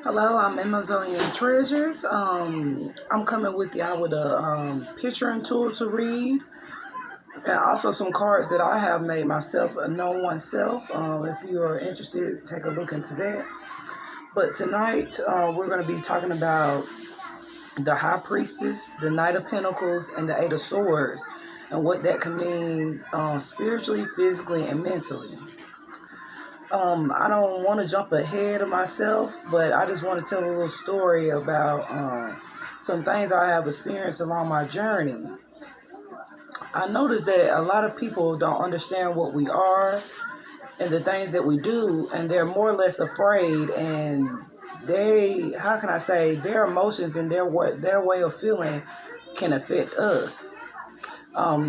Hello, I'm Amazonian Treasures. I'm coming with y'all with a picturing tool to read, and also some cards that I have made myself, a know oneself. If you are interested, take a look into that. But tonight, we're going to be talking about the High Priestess, the Knight of Pentacles, and the Eight of Swords, and what that can mean spiritually, physically, and mentally. I don't want to jump ahead of myself, but I just want to tell a little story about some things I have experienced along my journey. I noticed that a lot of people don't understand what we are and the things that we do, and they're more or less afraid. And how can I say, their emotions and their way of feeling can affect us.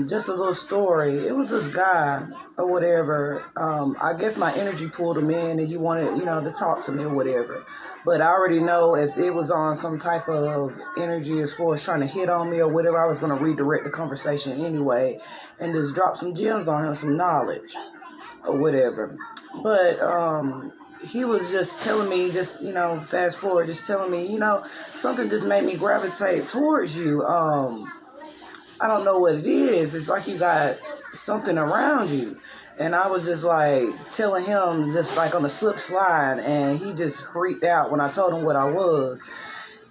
Just a little story. It was this guy or whatever. I guess my energy pulled him in and he wanted, to talk to me or whatever. But I already know if it was on some type of energy as far as trying to hit on me or whatever, I was going to redirect the conversation anyway and just drop some gems on him, some knowledge or whatever. But he was just telling me, fast forward, just telling me, something just made me gravitate towards you. I don't know what it is. It's like you got something around you. And I was just like telling him just like on the slip slide, and he just freaked out when I told him what I was.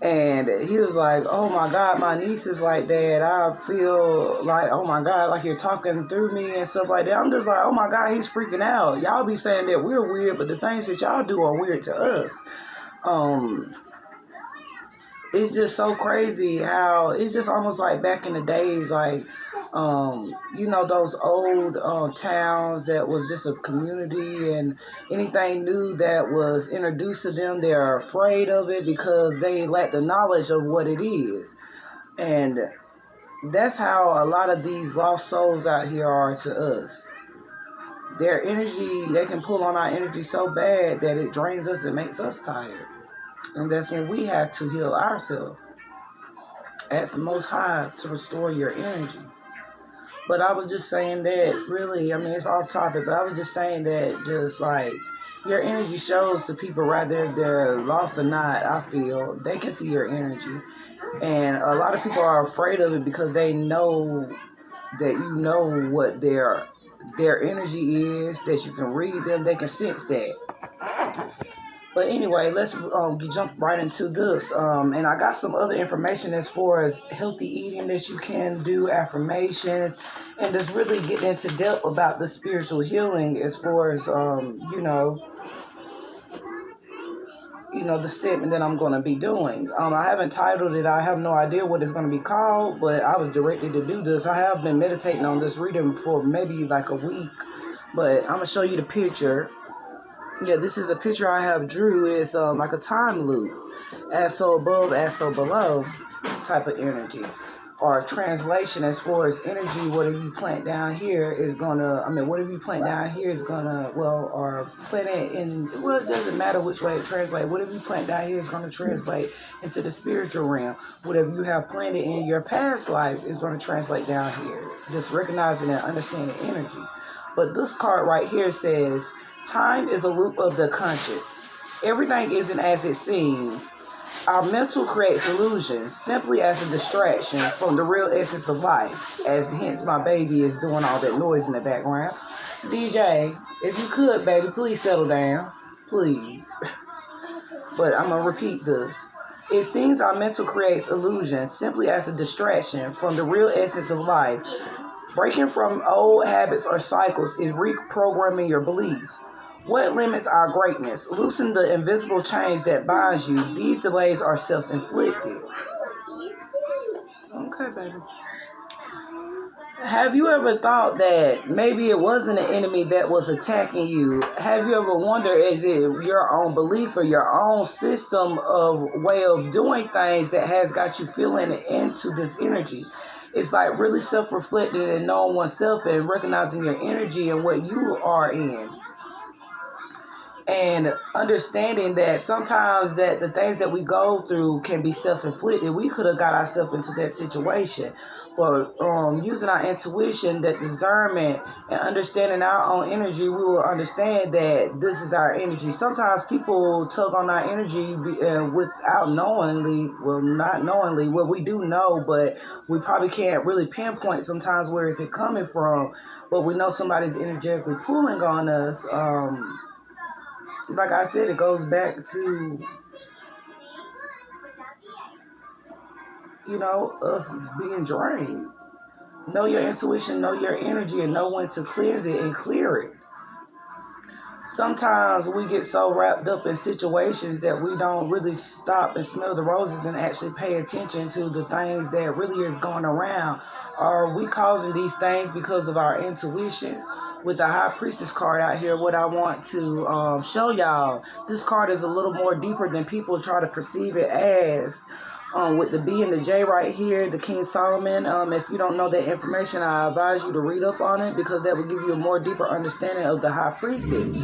And he was like, "Oh my God, my niece is like that. I feel like, oh my God, like you're talking through me and stuff like that." I'm just like, "Oh my God, he's freaking out. Y'all be saying that we're weird, but the things that y'all do are weird to us." Um, it's just so crazy how it's just almost like back in the days, like those old towns that was just a community, and anything new that was introduced to them, they're afraid of it because they lack the knowledge of what it is. And that's how a lot of these lost souls out here are to us. Their energy, they can pull on our energy so bad that it drains us and makes us tired. And that's when we have to heal ourselves. Ask the Most High to restore your energy. But I was just saying that, really, I mean, it's off topic, but I was just saying that just like your energy shows to people, rather if they're lost or not, I feel. They can see your energy. And a lot of people are afraid of it because they know that you know what their energy is, that you can read them, they can sense that. But anyway, let's jump right into this. And I got some other information as far as healthy eating that you can do, affirmations, and just really get into depth about the spiritual healing as far as, the segment that I'm going to be doing. I haven't titled it. I have no idea what it's going to be called, but I was directed to do this. I have been meditating on this reading for maybe like a week, but I'm going to show you the picture. Yeah, this is a picture I have drew. It's like a time loop. As so above, as so below type of energy. Or translation as far as energy, whatever you plant down here is gonna, whatever you plant down here is gonna, or plant it in, it doesn't matter which way it translates. Whatever you plant down here is gonna translate into the spiritual realm. Whatever you have planted in your past life is gonna translate down here. Just recognizing and understanding energy. But this card right here says, time is a loop of the conscious. Everything isn't as it seems. Our mental creates illusions simply as a distraction from the real essence of life, as hence my baby is doing all that noise in the background. DJ, if you could, baby, please settle down. Please. But I'm going to repeat this. It seems our mental creates illusions simply as a distraction from the real essence of life. Breaking from old habits or cycles is reprogramming your beliefs. What limits our greatness? Loosen the invisible chains that binds you. These delays are self-inflicted. Okay, baby. Have you ever thought that maybe it wasn't an enemy that was attacking you? Have you ever wondered, is it your own belief or your own system of way of doing things that has got you feeling into this energy? It's like really self-reflecting and knowing oneself and recognizing your energy and what you are in. and understanding that sometimes that the things that we go through can be self-inflicted. We could have got ourselves into that situation, but using our intuition, that discernment, and understanding our own energy, we will understand that this is our energy. Sometimes people tug on our energy without knowingly, well, not knowingly. Well, we do know, but we probably can't really pinpoint sometimes where is it coming from, but we know somebody's energetically pulling on us. Like I said, it goes back to, us being drained. Know your intuition, know your energy, and know when to cleanse it and clear it. Sometimes we get so wrapped up in situations that we don't really stop and smell the roses and actually pay attention to the things that really is going around. Are we causing these things because of our intuition? With the High Priestess card out here, what I want to show y'all, this card is a little more deeper than people try to perceive it as. With the B and the J right here, the King Solomon. If you don't know that information, I advise you to read up on it, because that will give you a more deeper understanding of the High Priestess.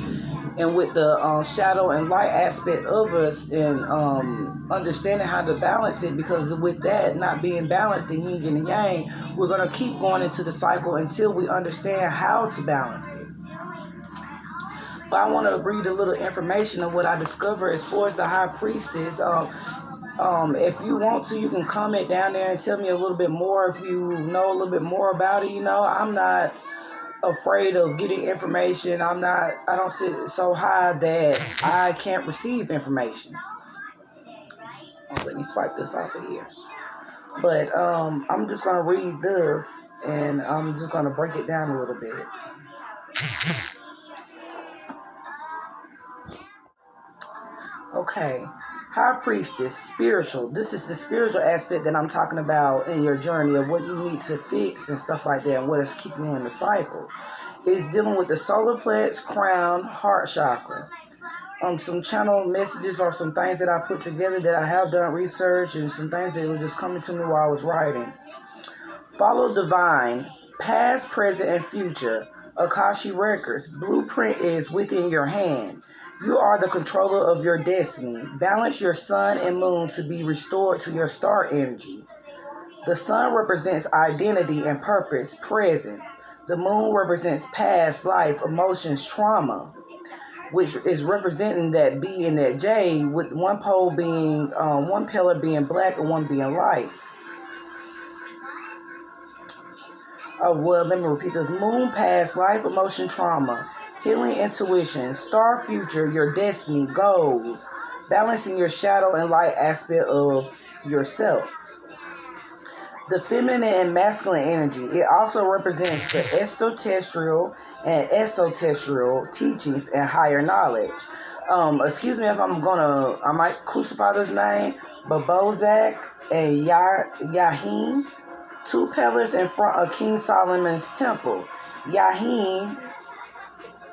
And with the shadow and light aspect of us, and understanding how to balance it, because with that not being balanced, the yin and the yang, we're going to keep going into the cycle until we understand how to balance it. But I want to read a little information of what I discovered as far as the High Priestess. If you want to, you can comment down there and tell me a little bit more if you know a little bit more about it. I'm not afraid of getting information. I don't sit so high that I can't receive information. Let me swipe this off of here. But I'm just going to read this, and I'm just going to break it down a little bit. Okay. High Priestess, spiritual. This is the spiritual aspect that I'm talking about in your journey, of what you need to fix and stuff like that, and what is keeping you in the cycle. It's dealing with the solar plex, crown, heart chakra. Some channel messages or some things that I put together that I have done research, and some things that were just coming to me while I was writing. Follow divine, past, present, and future. Akashic records. Blueprint is within your hand. You are the controller of your destiny. Balance your sun and moon to be restored to your star energy. The sun represents identity and purpose, present. The moon represents past life, emotions, trauma, which is representing that B and that J, with one pole being, one pillar being black and one being light. Let me repeat this. Moon, past life, emotion, trauma. Healing, intuition. Star, future, your destiny, goals. Balancing your shadow and light aspect of yourself. The feminine and masculine energy. It also represents the extraterrestrial and esoteric teachings and higher knowledge. Excuse me if I might crucify this name, but Bozak and Yahin, two pillars in front of King Solomon's temple. Yahin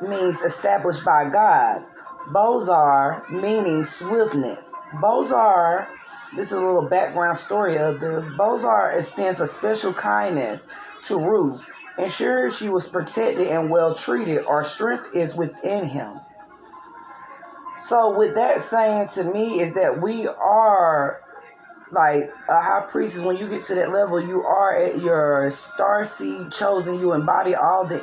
means established by God. Bozar meaning swiftness. Bozar, this is a little background story of this. Bozar extends a special kindness to Ruth, ensuring she was protected and well treated, or strength is within him. So with that saying, to me, is that we are like a high priestess. When you get to that level, you are at your star seed chosen. You embody all the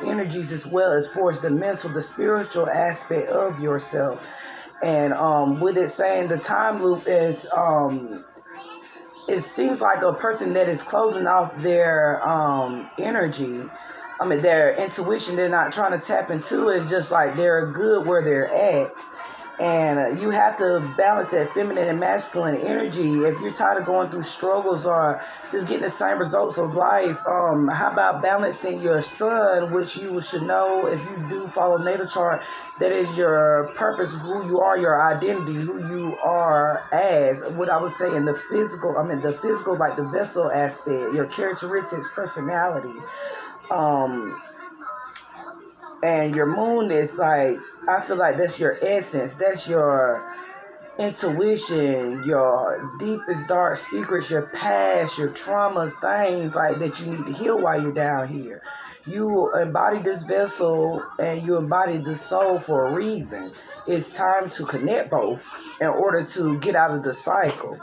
energies, as well as far as the mental, the spiritual aspect of yourself. And with it saying the time loop is, it seems like a person that is closing off their energy. Their intuition, they're not trying to tap into. It's just like they're good where they're at. And you have to balance that feminine and masculine energy. If you're tired of going through struggles or just getting the same results of life, how about balancing your sun, which you should know if you do follow natal chart, that is your purpose, who you are, your identity, who you are as, what I would say in the physical, like the vessel aspect, your characteristics, personality. And your moon is like, I feel like that's your essence. That's your intuition, your deepest dark secrets, your past, your traumas, things like that you need to heal while you're down here. You embody this vessel and you embody the soul for a reason. It's time to connect both in order to get out of the cycle.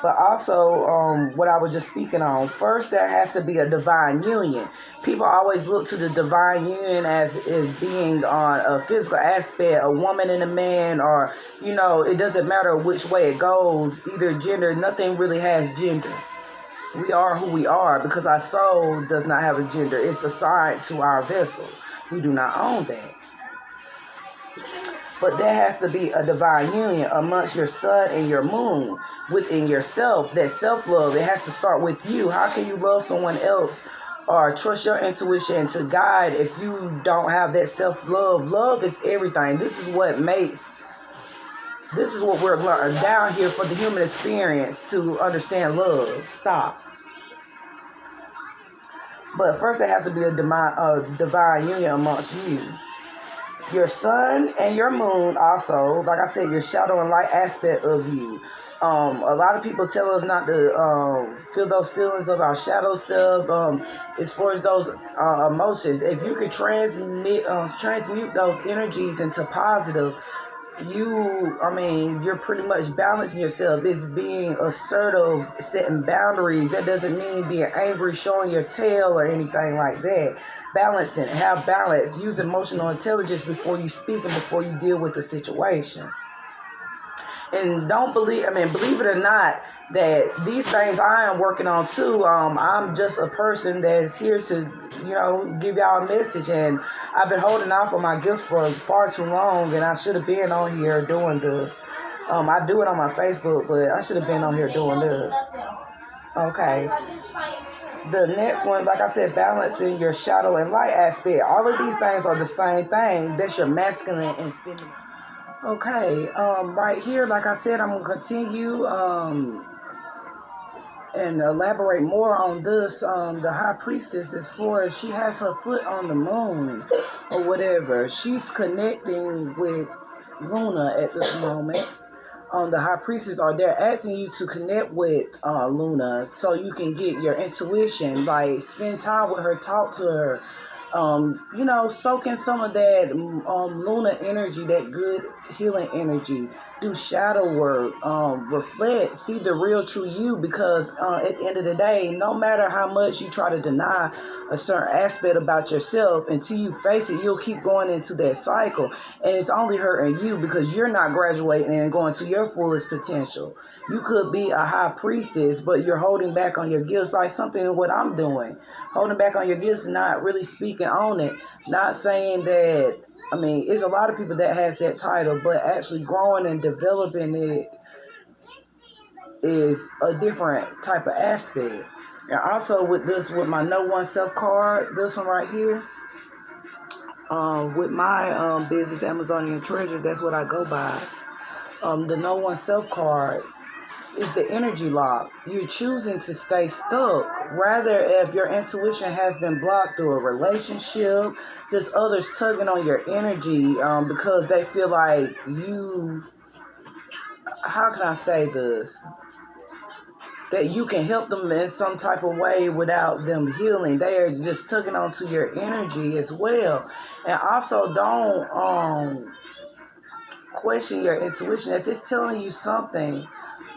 But also, what I was just speaking on, first there has to be a divine union. People always look to the divine union as being on a physical aspect, a woman and a man, or, it doesn't matter which way it goes, either gender, nothing really has gender. We are who we are because our soul does not have a gender. It's assigned to our vessel. We do not own that. But there has to be a divine union amongst your sun and your moon within yourself. That self-love, it has to start with you. How can you love someone else or trust your intuition to guide if you don't have that self-love? Love is everything. This is what we're learning down here for the human experience to understand love. Stop. But first, there has to be a divine union amongst you. Your sun and your moon also, like I said, your shadow and light aspect of you. A lot of people tell us not to feel those feelings of our shadow self, as far as those emotions. If you could transmute those energies into positive, you're pretty much balancing yourself. It's being assertive, setting boundaries. That doesn't mean being angry, showing your tail or anything like that. Balancing, have balance. Use emotional intelligence before you speak and before you deal with the situation. And believe it or not, that these things I am working on too. I'm just a person that's here to, give y'all a message. And I've been holding out for my gifts for far too long, and I should have been on here doing this. I do it on my Facebook, but I should have been on here doing this. Okay. The next one, like I said, balancing your shadow and light aspect. All of these things are the same thing. That's your masculine and feminine. Okay, right here, like I said, I'm going to continue and elaborate more on this. The high priestess, as far as she has her foot on the moon or whatever, she's connecting with Luna at this moment. The high priestess are there asking you to connect with Luna so you can get your intuition, like spend time with her, talk to her. Soak in some of that Luna energy, that good healing energy. Do shadow work, reflect, see the real true you, because at the end of the day, no matter how much you try to deny a certain aspect about yourself, until you face it, you'll keep going into that cycle, and it's only hurting you because you're not graduating and going to your fullest potential. You could be a high priestess, but you're holding back on your gifts, like something what I'm doing. Holding back on your gifts and not really speaking on it. Not saying that, it's a lot of people that has that title, but actually growing and developing it is a different type of aspect. And also with my Know Oneself card, this one right here, with my business, Amazonian Treasures, that's what I go by. The Know Oneself card is the energy lock. You're choosing to stay stuck. Rather, if your intuition has been blocked through a relationship, just others tugging on your energy because they feel like how can I say this? That you can help them in some type of way without them healing. They are just tugging onto your energy as well. And also don't question your intuition. If it's telling you something,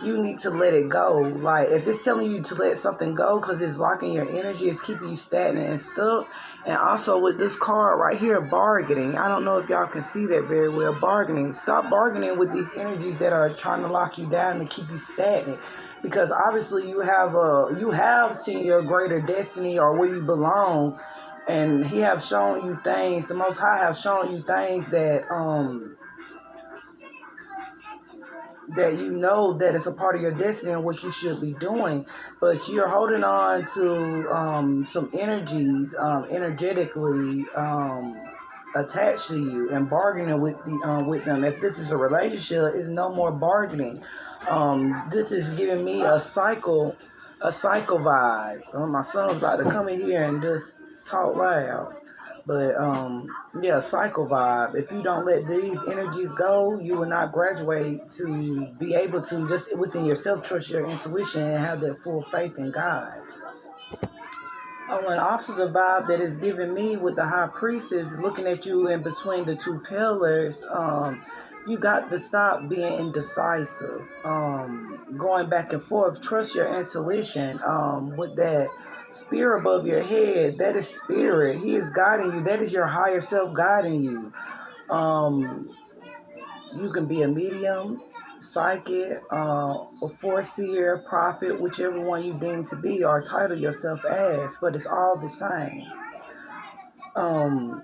you need to let it go. Like, if it's telling you to let something go because it's locking your energy, it's keeping you stagnant and stuck. And also with this card right here, bargaining. I don't know if y'all can see that very well. Bargaining. Stop bargaining with these energies that are trying to lock you down and keep you stagnant. Because obviously you have seen your greater destiny or where you belong. And he have shown you things. The Most High have shown you things that that that it's a part of your destiny and what you should be doing, but you're holding on to some energies energetically attached to you and bargaining with them. If this is a relationship, it's no more bargaining. This is giving me a cycle vibe. My son's about to come in here and just talk loud. But cycle vibe. If you don't let these energies go, you will not graduate to be able to just within yourself trust your intuition and have that full faith in God. Oh, and also the vibe that is giving me with the high priest is looking at you in between the two pillars. You got to stop being indecisive, going back and forth. Trust your intuition. With that spear above your head, that is spirit. He is guiding you. That is your higher self guiding you. Um, you can be a medium, psychic, a foreseer, prophet, whichever one you deem to be or title yourself as, but it's all the same. Um,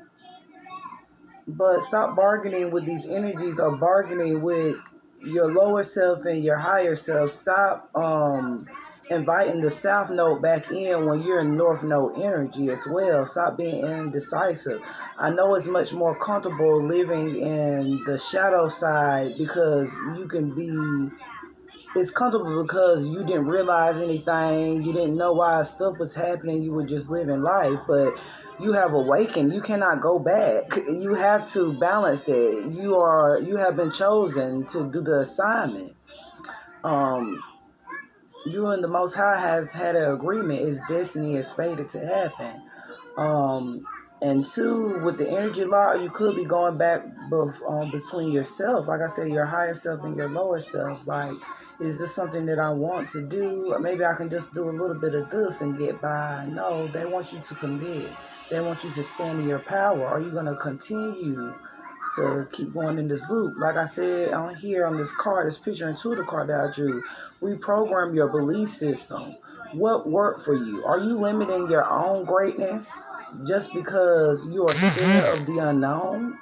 but stop bargaining with these energies or bargaining with your lower self and your higher self. Stop inviting the south node back in when you're in north node energy as well. Stop being indecisive. I know it's much more comfortable living in the shadow side because you can be it's comfortable because you didn't realize anything, you didn't know why stuff was happening, you were just living life, but you have awakened. You cannot go back. You have to balance that. You have been chosen to do the assignment. Um you and the Most High has had an agreement. It's destiny is fated to happen. Um, and two, with the energy law, you could be going back between yourself. Like I said, your higher self and your lower self. Like, is this something that I want to do? Or maybe I can just do a little bit of this and get by. No, they want you to commit. They want you to stand in your power. Are you going to continue to keep going in this loop? Like I said on here on this card, this picture into the card that I drew, reprogram your belief system. What worked for you? Are you limiting your own greatness just because you are scared of the unknown?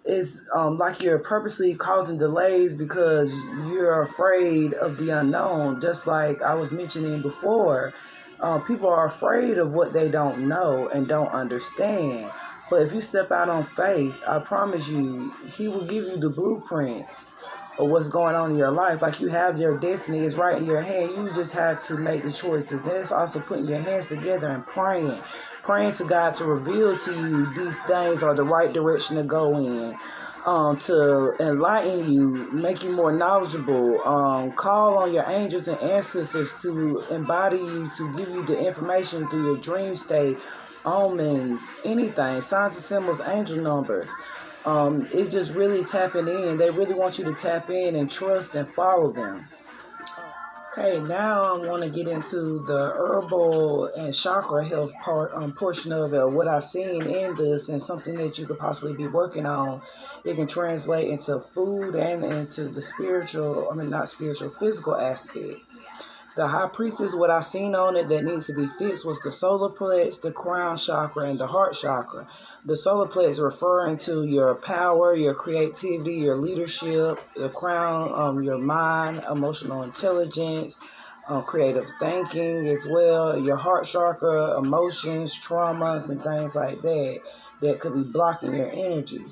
It's like you're purposely causing delays because you're afraid of the unknown. Just like I was mentioning before, people are afraid of what they don't know and don't understand. But if you step out on faith, I promise you, He will give you the blueprints of what's going on in your life. Like, you have your destiny, it's right in your hand. You just have to make the choices. Then it's also putting your hands together and praying to God to reveal to you these things are the right direction to go in. To enlighten you, make you more knowledgeable. Call on your angels and ancestors to embody you, to give you the information through your dream state, omens, anything, signs and symbols, angel numbers. It's just really tapping in. They really want you to tap in and trust and follow them. Okay, now I want to get into the herbal and chakra health portion of it. What I've seen in this and something that you could possibly be working on. It can translate into food and into the spiritual, not spiritual, physical aspect. The high priestess, what I seen on it that needs to be fixed was the solar plex, the crown chakra, and the heart chakra. The solar plex referring to your power, your creativity, your leadership. The crown, your mind, emotional intelligence, creative thinking as well. Your heart chakra, emotions, traumas, and things like that that could be blocking your energy.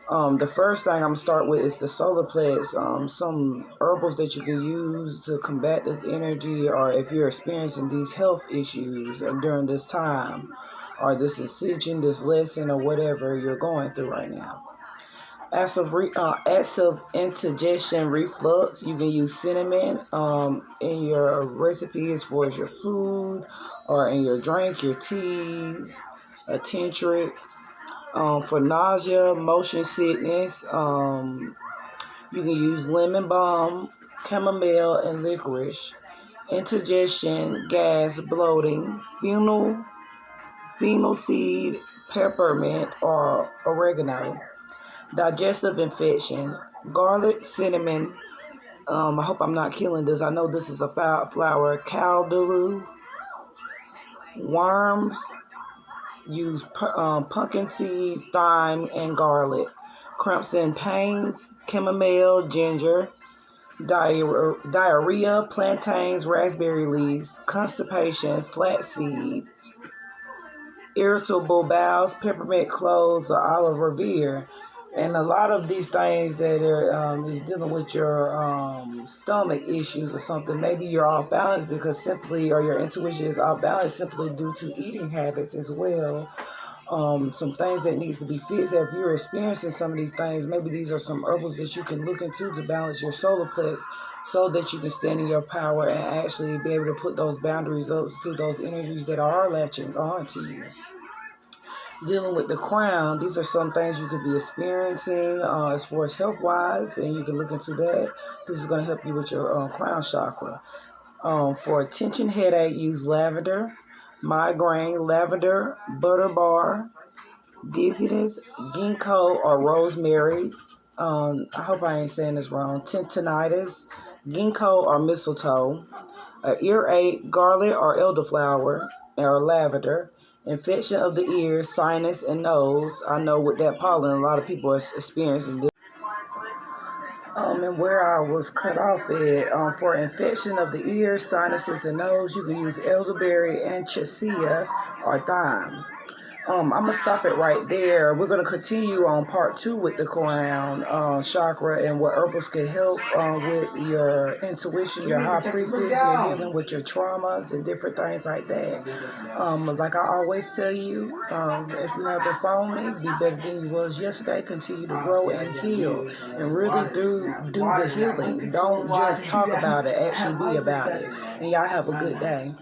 The first thing I'm gonna start with is the solar plex. Some herbals that you can use to combat this energy, or if you're experiencing these health issues during this time, or this ascension, this lesson, or whatever you're going through right now. Acid indigestion reflux. You can use cinnamon in your recipes for your food, or in your drink, your teas, a tincture. For nausea, motion sickness, you can use lemon balm, chamomile, and licorice. Indigestion, gas, bloating, fennel seed, peppermint, or oregano. Digestive infection, garlic, cinnamon. I hope I'm not killing this. I know this is a flower. Callaloo, worms. Use pumpkin seeds, thyme, and garlic. Cramps and pains, chamomile, ginger. Diarrhea, plantains, raspberry leaves. Constipation, flaxseed. Irritable bowels, peppermint cloves, or aloe vera. And a lot of these things that are is dealing with your stomach issues or something. Maybe you're off balance because simply, or your intuition is off balance simply due to eating habits as well. some things that needs to be fixed. If you're experiencing some of these things, maybe these are some herbals that you can look into to balance your solar plex so that you can stand in your power and actually be able to put those boundaries up to those energies that are latching on to you. Dealing with the crown, these are some things you could be experiencing as far as health wise, and you can look into that. This is going to help you with your crown chakra. For tension headache, use lavender. Migraine, lavender, butter bar. Dizziness, ginkgo or rosemary. I hope I ain't saying this wrong. Tendinitis, ginkgo or mistletoe. Earache, garlic or elderflower or lavender. Infection of the ears, sinus, and nose. I know with that pollen, a lot of people are experiencing this. And where I was cut off at, for infection of the ears, sinuses, and nose, you can use elderberry and cassia or thyme. I'm going to stop it right there. We're going to continue on part 2 with the crown chakra and what herbals can help with your intuition, your high priestess, your healing with your traumas and different things like that. Like I always tell you, if you have been following me, be better than you was yesterday. Continue to grow and heal and really do the healing. Don't just talk about it, actually be about it. And y'all have a good day.